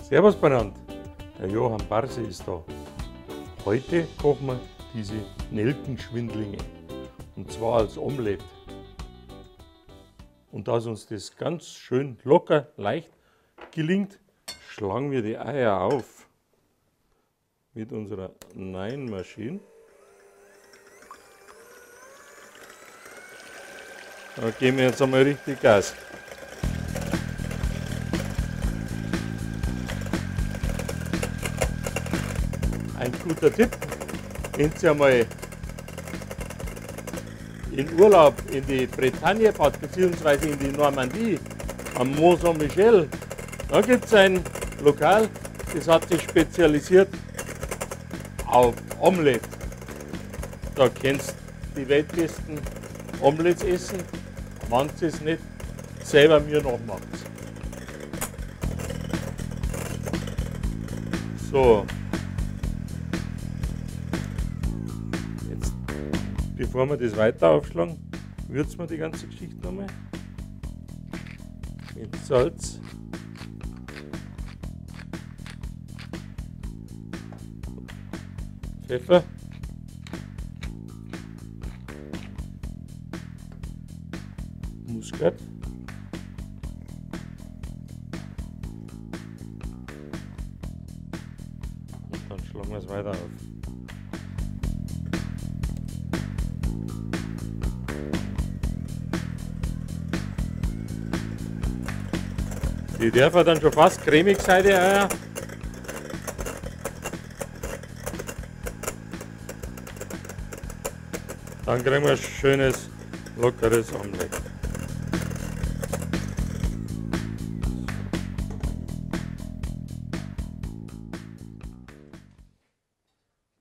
Servus benannt, der Johann Barse ist da. Heute kochen wir diese Nelkenschwindlinge und zwar als Omelette. Und dass uns das ganz schön locker, leicht gelingt, schlagen wir die Eier auf mit unserer Nine-Maschine. Da geben wir jetzt einmal richtig Gas. Ein guter Tipp, wenn ihr einmal in Urlaub in die Bretagne fahrt, beziehungsweise in die Normandie, am Mont Saint-Michel, da gibt es ein Lokal, das hat sich spezialisiert auf Omelette. Da kennst du die weltbesten Omelettes essen, manches nicht, selber mir noch macht. So. Bevor wir das weiter aufschlagen, würzen wir die ganze Geschichte nochmal mit Salz, Pfeffer, Muskat, und dann schlagen wir es weiter auf. Die dürfen dann schon fast cremig sein, die Eier. Dann kriegen wir ein schönes, lockeres Omelette.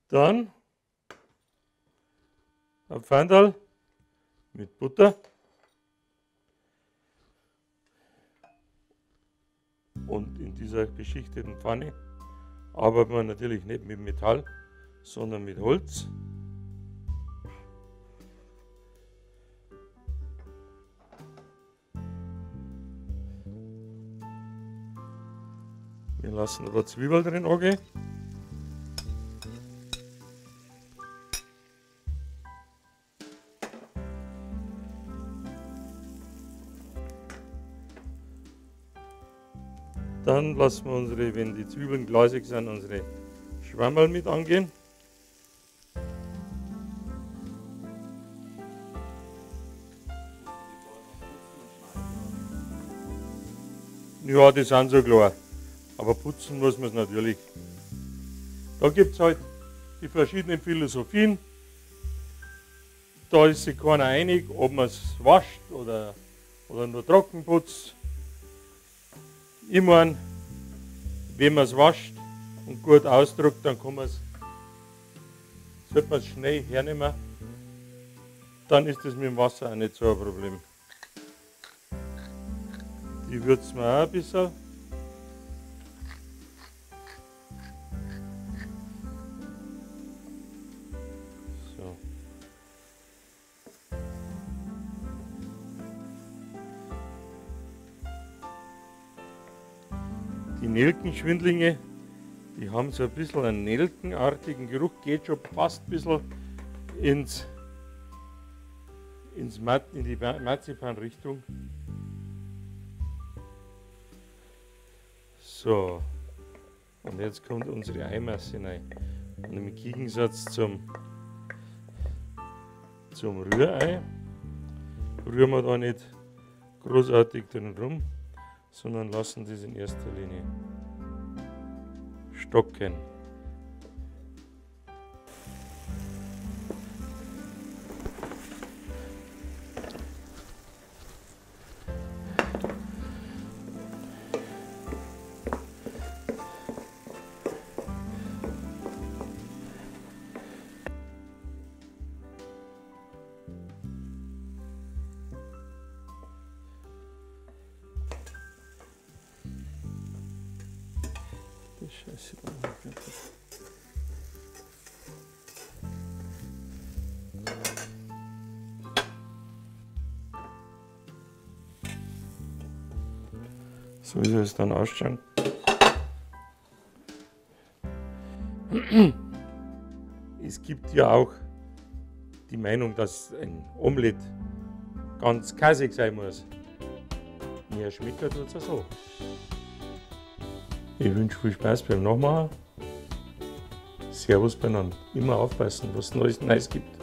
Dann ein Pfandal mit Butter. Und in dieser beschichteten Pfanne arbeiten wir natürlich nicht mit Metall, sondern mit Holz. Wir lassen ein paar Zwiebeln drin angehen. Dann lassen wir unsere, wenn die Zwiebeln glasig sind, unsere Schwammerl mit angehen. Ja, die sind so klar. Aber putzen muss man es natürlich. Da gibt es halt die verschiedenen Philosophien. Da ist sich keiner einig, ob man es wascht oder nur trocken putzt. Ich meine, wenn man es wascht und gut ausdrückt, dann kann sollte man es schnell hernehmen. Dann ist das mit dem Wasser auch nicht so ein Problem. Die würzen wir auch ein bisschen. So. Die Nelkenschwindlinge, die haben so ein bisschen einen nelkenartigen Geruch, geht schon fast ein bisschen in die Marzipan-Richtung. So, und jetzt kommt unsere Eimasse rein. Und im Gegensatz zum Rührei rühren wir da nicht großartig drin rum, sondern lassen das in erster Linie stocken. Scheiße. So wie es dann ausschaut. Es gibt ja auch die Meinung, dass ein Omelett ganz käsig sein muss. Mehr schmecken tut es so. Ich wünsche viel Spaß beim Nachmachen. Servus beieinander. Immer aufpassen, was es Neues gibt.